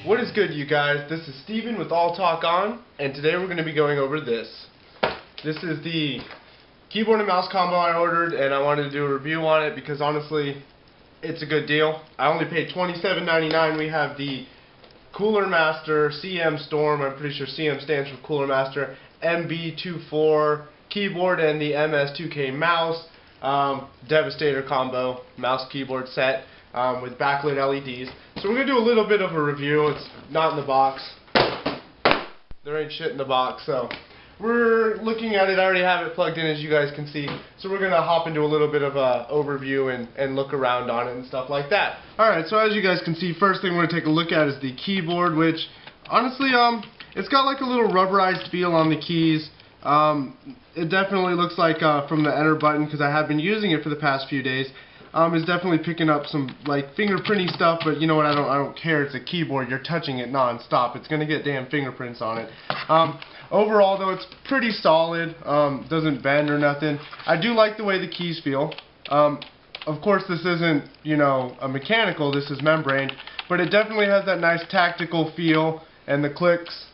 What is good, you guys? This is Steven with All Talk On, and today we're going to be going over this. This is the keyboard and mouse combo I ordered, and I wanted to do a review on it because honestly, it's a good deal. I only paid $27.99. We have the Coolermaster CM Storm, I'm pretty sure CM stands for Coolermaster, MB24 keyboard and the MS2K mouse, Devastator combo, mouse keyboard set. With backlit LEDs. So we're going to do a little bit of a review. It's not in the box. There ain't shit in the box. So we're looking at it. I already have it plugged in, as you guys can see. So we're going to hop into a little bit of a overview and look around on it and stuff like that. Alright, so as you guys can see, first thing we're going to take a look at is the keyboard, which honestly, it's got like a little rubberized feel on the keys. It definitely looks like from the enter button, because I have been using it for the past few days. Is definitely picking up some like fingerprinty stuff, but you know what, I don't care. It's a keyboard, you're touching it non-stop, it's gonna get damn fingerprints on it. Overall though, it's pretty solid, doesn't bend or nothing. I do like the way the keys feel. Of course this isn't, you know, a mechanical, this is membrane, but it definitely has that nice tactical feel, and the clicks,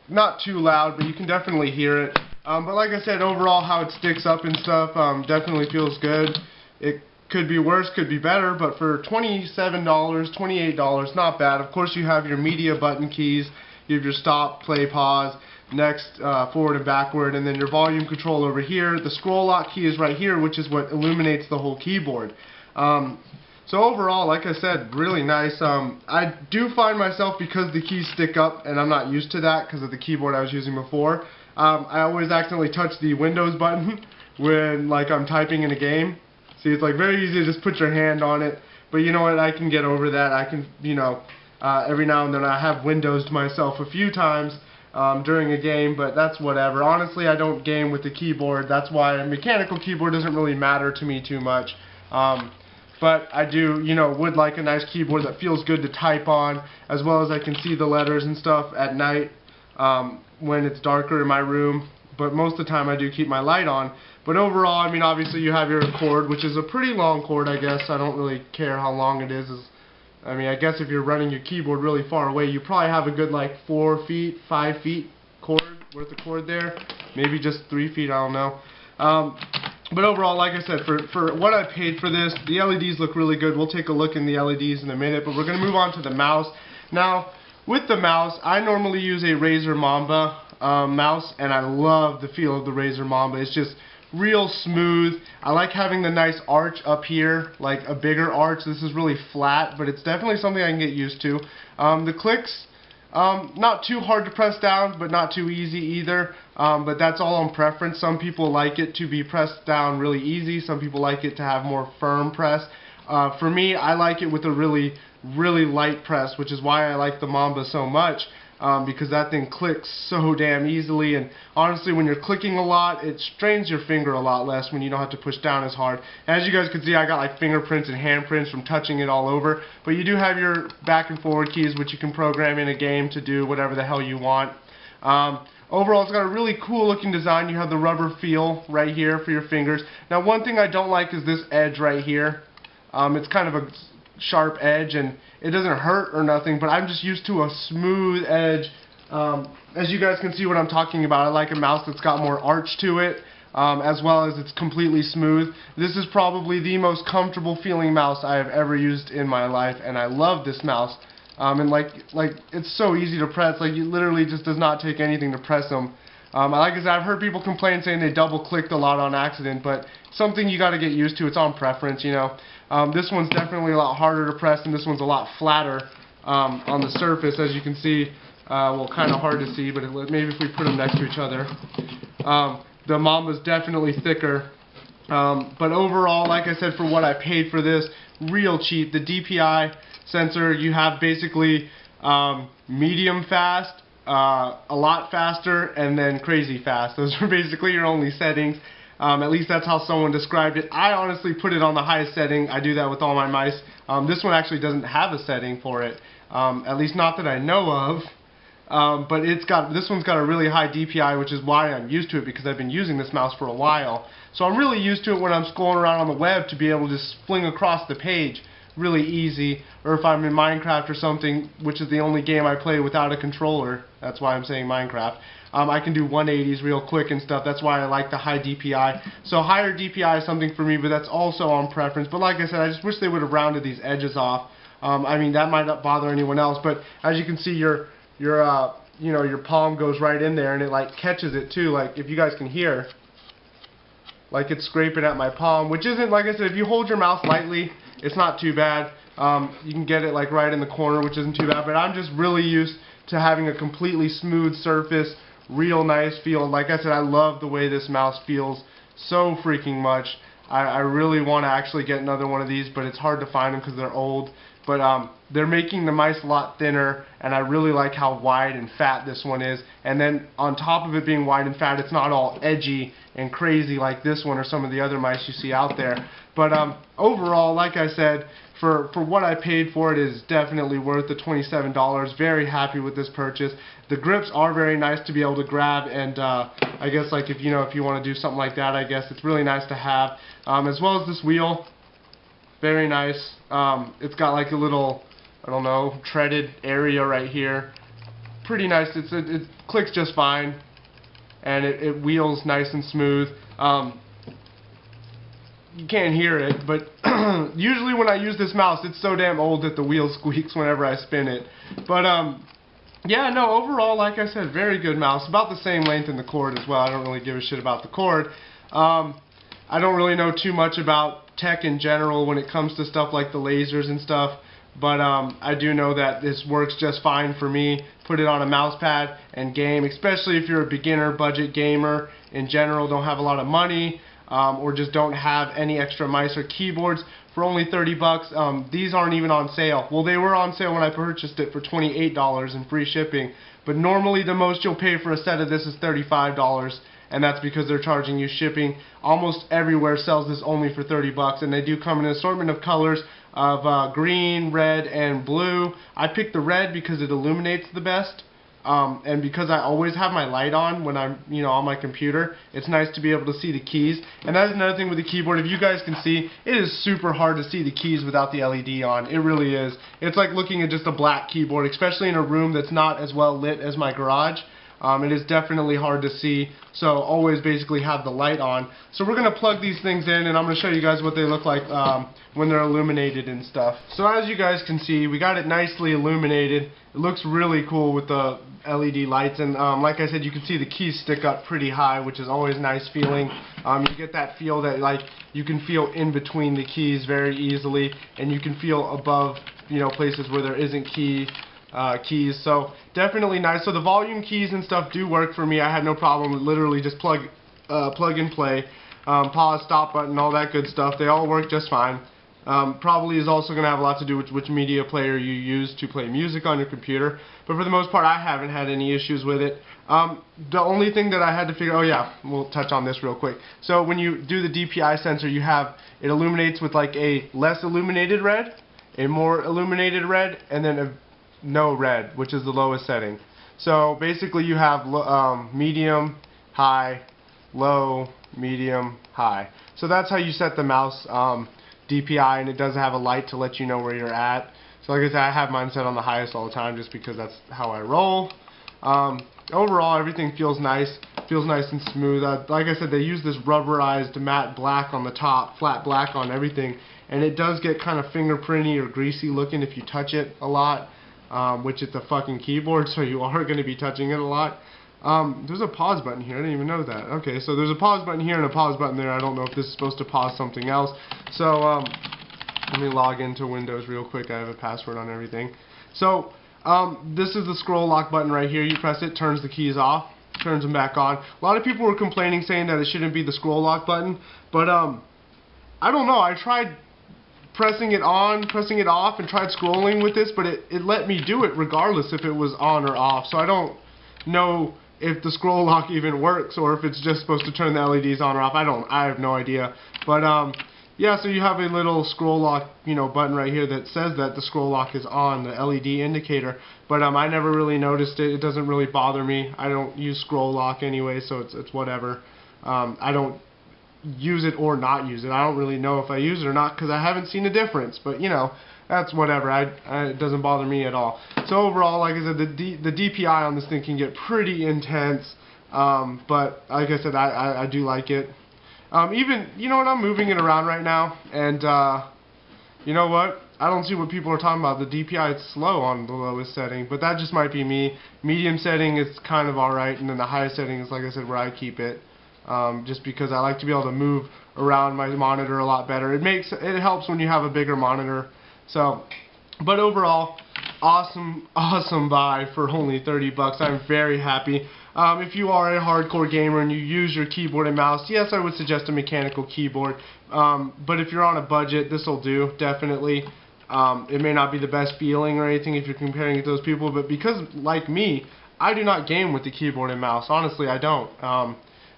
not too loud, but you can definitely hear it. But like I said, overall how it sticks up and stuff definitely feels good. It could be worse, could be better, but for $27, $28, not bad. Of course you have your media button keys, you have your stop, play, pause, next, forward and backward, and then your volume control over here. The scroll lock key is right here, which is what illuminates the whole keyboard. So overall, like I said, really nice. I do find myself, because the keys stick up, and I'm not used to that because of the keyboard I was using before, I always accidentally touch the Windows button when like I'm typing in a game. See, it's like very easy to just put your hand on it, but you know what, I can get over that. I can, you know, every now and then I have Windowsed myself a few times during a game, but that's whatever. Honestly, I don't game with the keyboard. That's why a mechanical keyboard doesn't really matter to me too much. But I do, you know, would like a nice keyboard that feels good to type on, as well as I can see the letters and stuff at night when it's darker in my room. But most of the time I do keep my light on. But overall, I mean, obviously you have your cord, which is a pretty long cord, I guess. I don't really care how long it is. I mean, I guess if you're running your keyboard really far away, you probably have a good like 4 feet, 5 feet worth of cord there. Maybe just 3 feet, I don't know. But overall, like I said, for what I paid for this, the LEDs look really good. We'll take a look in the LEDs in a minute, but we're going to move on to the mouse. Now, with the mouse, I normally use a Razer Mamba mouse, and I love the feel of the Razer Mamba. It's just real smooth. I like having the nice arch up here, like a bigger arch. This is really flat, but it's definitely something I can get used to. The clicks, not too hard to press down, but not too easy either. But that's all on preference. Some people like it to be pressed down really easy. Some people like it to have more firm press. For me, I like it with a really light press, which is why I like the Mamba so much, because that thing clicks so damn easily. And honestly, when you're clicking a lot, it strains your finger a lot less when you don't have to push down as hard. And as you guys can see, I got like fingerprints and handprints from touching it all over. But you do have your back and forward keys, which you can program in a game to do whatever the hell you want. Overall, it's got a really cool looking design. You have the rubber feel right here for your fingers. Now, one thing I don't like is this edge right here. It's kind of a sharp edge, and it doesn't hurt or nothing, but I'm just used to a smooth edge. As you guys can see what I'm talking about, I like a mouse that's got more arch to it, as well as it's completely smooth. This is probably the most comfortable feeling mouse I have ever used in my life, and I love this mouse. And like it's so easy to press. Like, it literally just does not take anything to press them. Like I said, I've heard people complain saying they double clicked a lot on accident, but something you got to get used to. It's on preference, you know. This one's definitely a lot harder to press, and this one's a lot flatter on the surface, as you can see. Well, kind of hard to see, but maybe if we put them next to each other. The Mamba's definitely thicker. But overall, like I said, for what I paid for this, real cheap. The DPI sensor, you have basically medium fast, a lot faster, and then crazy fast. Those are basically your only settings. At least that's how someone described it. I honestly put it on the highest setting. I do that with all my mice. This one actually doesn't have a setting for it, at least not that I know of. But this one's got a really high DPI, which is why I'm used to it, because I've been using this mouse for a while. So I'm really used to it when I'm scrolling around on the web to be able to just fling across the page really easy. Or if I'm in Minecraft or something, which is the only game I play without a controller, that's why I'm saying Minecraft, I can do 180s real quick and stuff. That's why I like the high DPI. So higher DPI is something for me, but that's also on preference. But like I said, I just wish they would have rounded these edges off. I mean, that might not bother anyone else, but as you can see, your palm goes right in there, and it like catches it too. Like if you guys can hear, like it's scraping at my palm, which isn't, like I said, if you hold your mouse lightly, it's not too bad. You can get it like right in the corner, which isn't too bad. But I'm just really used to having a completely smooth surface, real nice feel. Like I said, I love the way this mouse feels so freaking much. I really want to actually get another one of these, but it's hard to find them because they're old. But they're making the mice a lot thinner, and I really like how wide and fat this one is. And then on top of it being wide and fat, it's not all edgy and crazy like this one or some of the other mice you see out there. But overall, like I said, for what I paid for it, is definitely worth the $27. Very happy with this purchase. The grips are very nice to be able to grab, and I guess like if you want to do something like that, I guess it's really nice to have. As well as this wheel, very nice. It's got like a little, I don't know, treaded area right here. Pretty nice. It clicks just fine, and it wheels nice and smooth. You can't hear it, but usually when I use this mouse, it's so damn old that the wheel squeaks whenever I spin it. But yeah, no, overall, like I said, very good mouse. About the same length in the cord as well. I don't really give a shit about the cord. I don't really know too much about tech in general when it comes to stuff like the lasers and stuff, but I do know that this works just fine for me. Put it on a mouse pad and game, especially if you're a beginner budget gamer in general, don't have a lot of money, or just don't have any extra mice or keyboards. For only 30 bucks, these aren't even on sale. Well, they were on sale when I purchased it for $28 and free shipping, but normally the most you'll pay for a set of this is $35. And that's because they're charging you shipping. Almost everywhere sells this only for 30 bucks, and they do come in an assortment of colors of green, red, and blue. I picked the red because it illuminates the best, and because I always have my light on when I'm on my computer. It's nice to be able to see the keys, and that's another thing with the keyboard. If you guys can see, it is super hard to see the keys without the LED on. It really is. It's like looking at just a black keyboard, especially in a room that's not as well lit as my garage. It is definitely hard to see, so always basically have the light on. So we're going to plug these things in, and I'm going to show you guys what they look like when they're illuminated and stuff. So as you guys can see, we got it nicely illuminated. It looks really cool with the LED lights, and like I said, you can see the keys stick up pretty high, which is always a nice feeling. You get that feel that like you can feel in between the keys very easily, and you can feel above places where there isn't keys. So definitely nice. So the volume keys and stuff do work for me. I had no problem with literally just plug and play, pause, stop button, all that good stuff. They all work just fine. Probably is also going to have a lot to do with which media player you use to play music on your computer. But for the most part, I haven't had any issues with it. The only thing that I had to figure, oh yeah, we'll touch on this real quick. So when you do the DPI sensor, it illuminates with like a less illuminated red, a more illuminated red, and then a no red, which is the lowest setting. So basically you have medium, high, low, medium, high. So that's how you set the mouse DPI, and it does have a light to let you know where you're at. So like I said, I have mine set on the highest all the time just because that's how I roll. Overall, everything feels nice and smooth. Like I said, they use this rubberized matte black on the top, flat black on everything, and it does get kind of fingerprinty or greasy looking if you touch it a lot. Which it's a fucking keyboard, so you are going to be touching it a lot. There's a pause button here. I didn't even know that. Okay, so there's a pause button here and a pause button there. I don't know if this is supposed to pause something else. So let me log into Windows real quick. I have a password on everything. So this is the scroll lock button right here. You press it, turns the keys off, turns them back on. A lot of people were complaining, saying that it shouldn't be the scroll lock button, but I don't know. I tried pressing it on, pressing it off, and tried scrolling with this, but it let me do it regardless if it was on or off. So I don't know if the scroll lock even works or if it's just supposed to turn the LEDs on or off. I have no idea. But yeah, so you have a little scroll lock button right here that says that the scroll lock is on, the LED indicator. But I never really noticed it. It doesn't really bother me. I don't use scroll lock anyway, so it's whatever. I don't use it or not use it. I don't really know if I use it or not because I haven't seen a difference, but you know, that's whatever. It doesn't bother me at all. So overall, like I said, the DPI on this thing can get pretty intense, but like I said, I do like it. Even, you know what, I'm moving it around right now, and you know what, I don't see what people are talking about. The DPI is slow on the lowest setting, but that just might be me. Medium setting is kind of alright, and then the highest setting is, like I said, where I keep it. Just because I like to be able to move around my monitor a lot better. It helps when you have a bigger monitor. So, but overall, awesome buy for only 30 bucks. I'm very happy. If you are a hardcore gamer and you use your keyboard and mouse, yes, I would suggest a mechanical keyboard. But if you're on a budget, this will do, definitely. It may not be the best feeling or anything if you're comparing it to those people, but because, like me, I do not game with the keyboard and mouse. Honestly, I don't.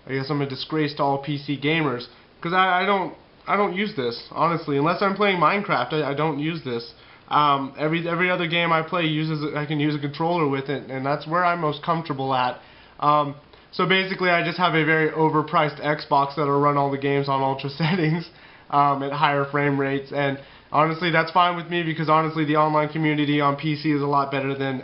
I guess I'm a disgrace to all PC gamers, because I don't use this, honestly. Unless I'm playing Minecraft, I don't use this. Every other game I play I can use a controller with it, and that's where I'm most comfortable at. So basically, I just have a very overpriced Xbox that'll run all the games on ultra settings at higher frame rates, and honestly, that's fine with me, because honestly, the online community on PC is a lot better than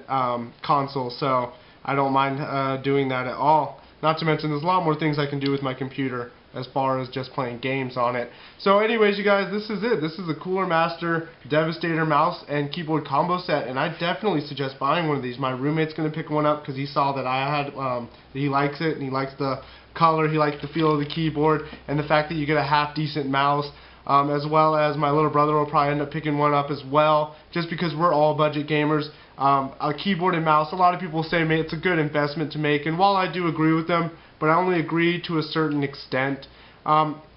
console, so I don't mind doing that at all. Not to mention, there's a lot more things I can do with my computer as far as just playing games on it. So anyways, you guys, this is it. This is the coolermaster Devastator mouse and keyboard combo set, and I definitely suggest buying one of these. My roommate's going to pick one up because he saw that I had, he likes it, and he likes the color, he likes the feel of the keyboard, and the fact that you get a half-decent mouse. As well as my little brother will probably end up picking one up as well, just because we're all budget gamers. A keyboard and mouse, a lot of people say it's a good investment to make, and while I do agree with them, but I only agree to a certain extent,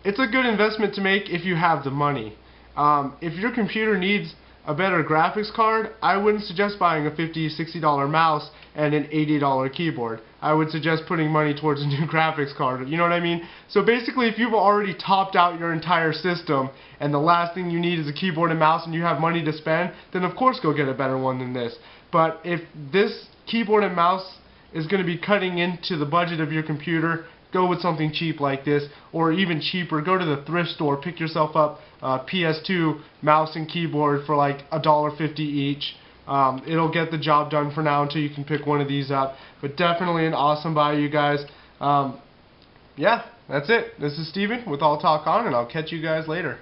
it's a good investment to make if you have the money. If your computer needs a better graphics card, I wouldn't suggest buying a $50, $60 mouse and an $80 keyboard. I would suggest putting money towards a new graphics card, you know what I mean? So basically, if you've already topped out your entire system and the last thing you need is a keyboard and mouse and you have money to spend, then of course go get a better one than this. But if this keyboard and mouse is going to be cutting into the budget of your computer, go with something cheap like this, or even cheaper, go to the thrift store, pick yourself up a PS2 mouse and keyboard for like $1.50 each. It'll get the job done for now until you can pick one of these up. But definitely an awesome buy, you guys. Yeah, that's it. This is Steven with All Talk On, and I'll catch you guys later.